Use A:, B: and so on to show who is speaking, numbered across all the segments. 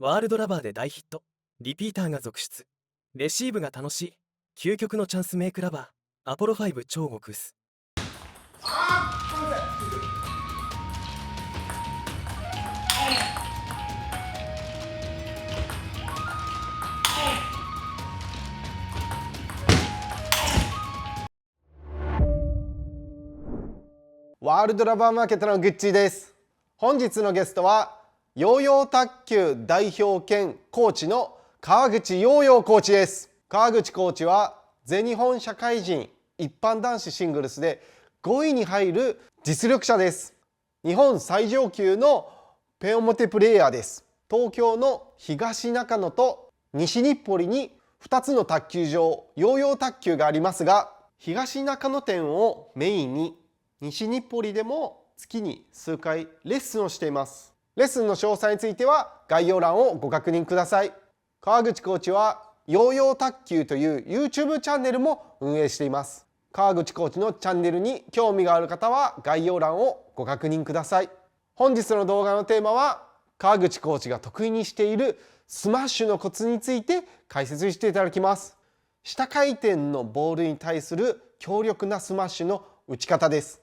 A: ワールドラバーで大ヒット。リピーターが続出。レシーブが楽しい。究極のチャンスメイクラバー。アポロ5超極薄。
B: ワールドラバーマーケットのグッチーです。本日のゲストはヨーヨー卓球代表兼コーチの川口ヨーヨーコーチです。川口コーチは全日本社会人一般男子シングルスで5位に入る実力者です。日本最上級のペオモテプレイヤーです。東京の東中野と西日暮里に2つの卓球場ヨーヨー卓球がありますが、東中野店をメインに西日暮里でも月に数回レッスンをしています。レッスンの詳細については概要欄をご確認ください。川口コーチはヨーヨー卓球という YouTube チャンネルも運営しています。川口コーチのチャンネルに興味がある方は概要欄をご確認ください。本日の動画のテーマは川口コーチが得意にしているスマッシュのコツについて解説していただきます。下回転のボールに対する強力なスマッシュの打ち方です。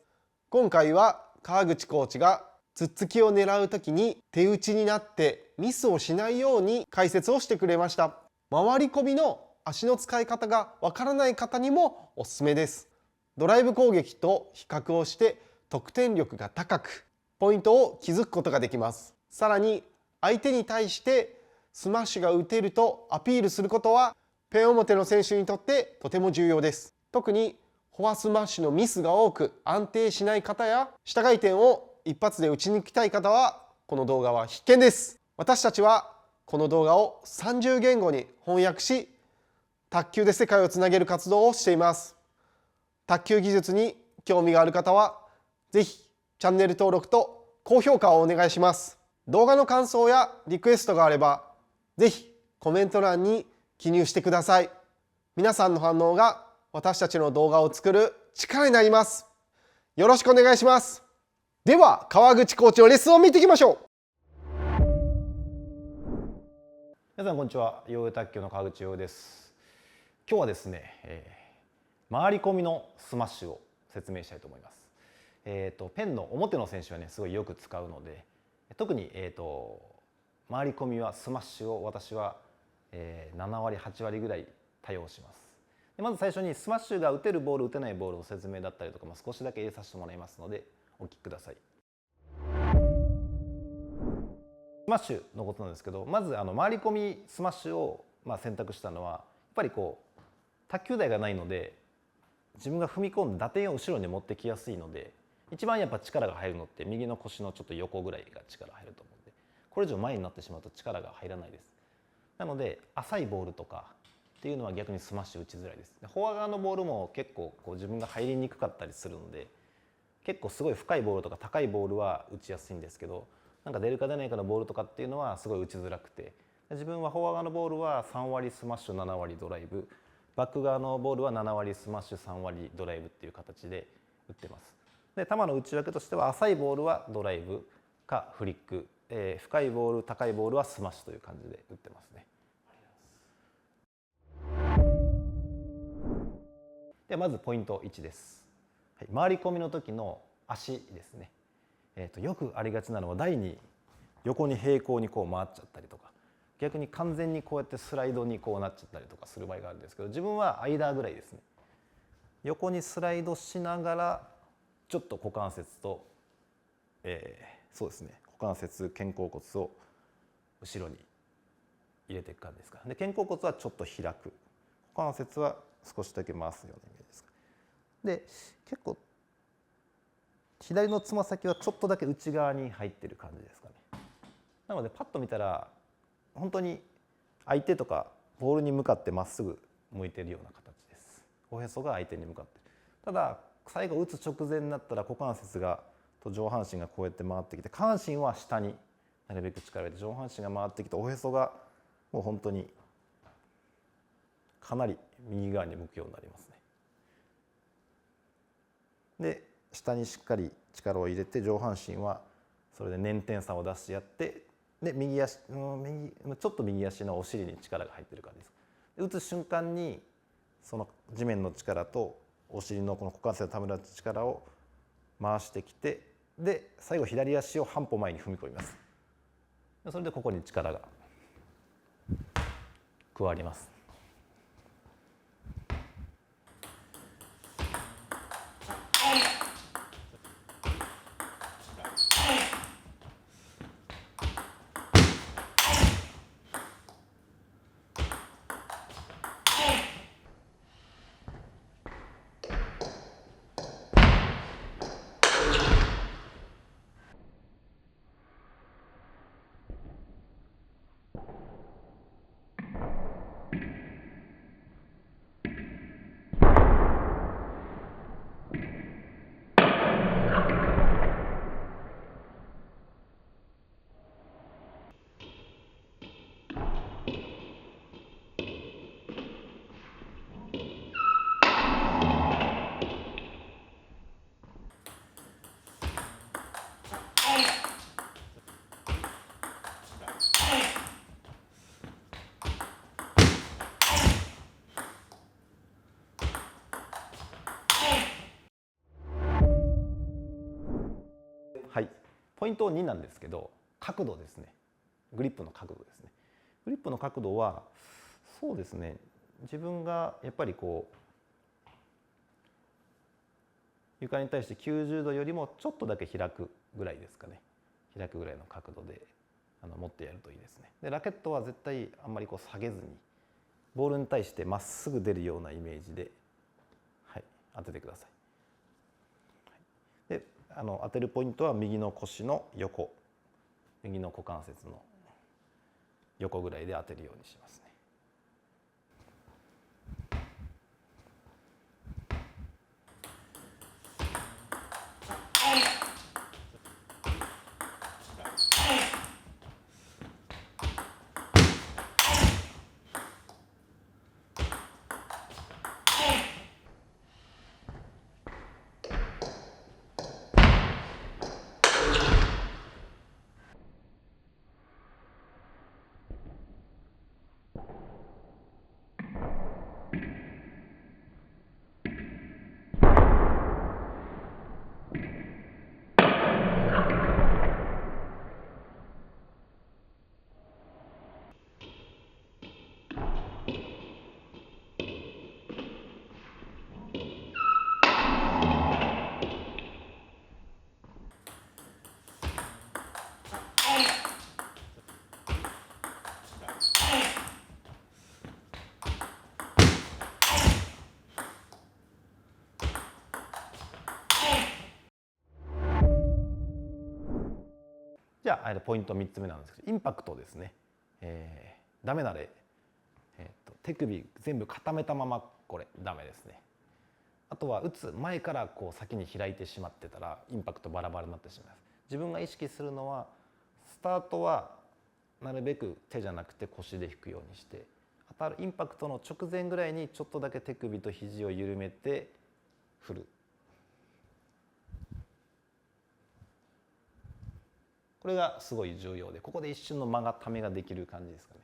B: 今回は川口コーチがツッツキを狙う時に手打ちになってミスをしないように解説をしてくれました。回り込みの足の使い方がわからない方にもおすすめです。ドライブ攻撃と比較をして得点力が高くポイントを築くことができます。さらに相手に対してスマッシュが打てるとアピールすることはペン表の選手にとってとても重要です。特にフォアスマッシュのミスが多く安定しない方や下回転を一発で打ち抜きたい方はこの動画は必見です。私たちはこの動画を30言語に翻訳し卓球で世界をつなげる活動をしています。卓球技術に興味がある方はぜひチャンネル登録と高評価をお願いします。動画の感想やリクエストがあればぜひコメント欄に記入してください。皆さんの反応が私たちの動画を作る力になります。よろしくお願いします。では川口コーチのレッスンを見ていきましょう。
C: 皆さんこんにちは。ヨーヨー卓球の川口ヨーヨーです。今日はですね、回り込みのスマッシュを説明したいと思います。ペンの表の選手はねすごいよく使うので、特に、回り込みはスマッシュを私は、7割8割ぐらい多用します。でまず最初にスマッシュが打てるボール打てないボールの説明だったりとか、少しだけ入れさせてもらいますのでお聞きください。スマッシュのことなんですけど、まず回り込みスマッシュを選択したのはやっぱりこう卓球台がないので自分が踏み込んで打点を後ろに持ってきやすいので、一番やっぱ力が入るのって右の腰のちょっと横ぐらいが力入ると思うんで、これ以上前になってしまうと力が入らないです。なので浅いボールとかっていうのは逆にスマッシュ打ちづらいです。フォア側のボールも結構こう自分が入りにくかったりするので、結構すごい深いボールとか高いボールは打ちやすいんですけど、なんか出るか出ないかのボールとかっていうのはすごい打ちづらくて、自分はフォア側のボールは3割スマッシュ7割ドライブ、バック側のボールは7割スマッシュ3割ドライブっていう形で打ってます。で球の打ち分けとしては浅いボールはドライブかフリック、深いボール高いボールはスマッシュという感じで打ってますね。ではまずポイント1です。回り込みの時の足ですね。よくありがちなのは台に横に平行にこう回っちゃったりとか、逆に完全にこうやってスライドにこうなっちゃったりとかする場合があるんですけど、自分は間ぐらいですね。横にスライドしながらちょっと股関節と、そうですね、股関節肩甲骨を後ろに入れていく感じですか。で肩甲骨はちょっと開く、股関節は少しだけ回すようなイメージですか。で結構左のつま先はちょっとだけ内側に入ってる感じですかね。なのでパッと見たら本当に相手とかボールに向かってまっすぐ向いてるような形です。おへそが相手に向かって、ただ最後打つ直前になったら股関節がと上半身がこうやって回ってきて、下半身は下になるべく力を入れて上半身が回ってきて、おへそがもう本当にかなり右側に向くようになりますね。で下にしっかり力を入れて上半身はそれで捻転差を出してやってで右足ちょっと右足のお尻に力が入ってる感じです。で打つ瞬間にその地面の力とお尻のこの股関節をためらう力を回してきて、で最後左足を半歩前に踏み込みます。それでここに力が加わります。はい、ポイント2なんですけど、角度ですね。グリップの角度ですね。グリップの角度はそうですね、自分がやっぱりこう床に対して90度よりもちょっとだけ開くぐらいですかね。開くぐらいの角度で持ってやるといいですね。でラケットは絶対あんまりこう下げずにボールに対してまっすぐ出るようなイメージで、はい、当ててください。で当てるポイントは右の腰の横、右の股関節の横ぐらいで当てるようにしますね。じゃあポイント3つ目なんですけど、インパクトですね。ダメな例、手首全部固めたままこれダメですね。あとは打つ前からこう先に開いてしまってたらインパクトバラバラになってしまいます。自分が意識するのはスタートはなるべく手じゃなくて腰で引くようにして、当たるインパクトの直前ぐらいにちょっとだけ手首と肘を緩めて振る。これがすごい重要で、ここで一瞬の間がためができる感じですかね。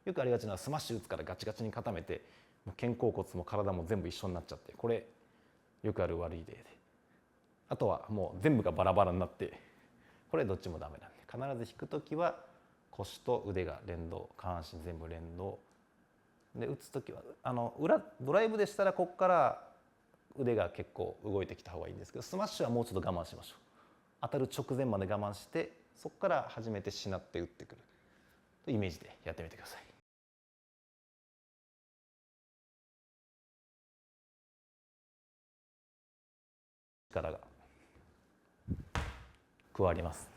C: よくありがちなスマッシュ打つからガチガチに固めてもう肩甲骨も体も全部一緒になっちゃって、これよくある悪い例で、あとはもう全部がバラバラになって、これどっちもダメなんで、必ず引く時は腰と腕が連動、下半身全部連動で、打つ時はドライブでしたらここから腕が結構動いてきた方がいいんですけど、スマッシュはもうちょっと我慢しましょう。当たる直前まで我慢して、そこから初めてしなって打ってくるというイメージでやってみてください。力が加わります。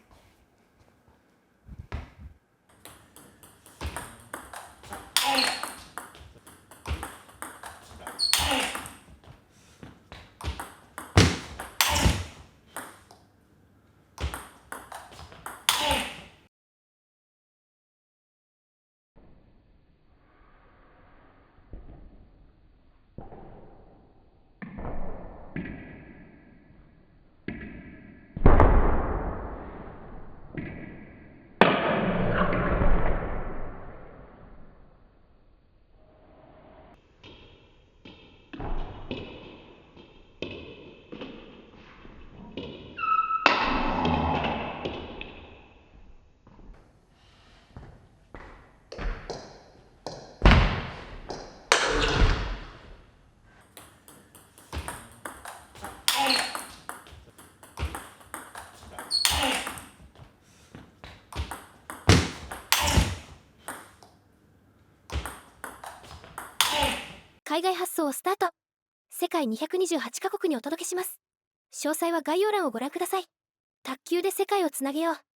D: 海外発送をスタート。世界228カ国にお届けします。詳細は概要欄をご覧ください。卓球で世界をつなげよう。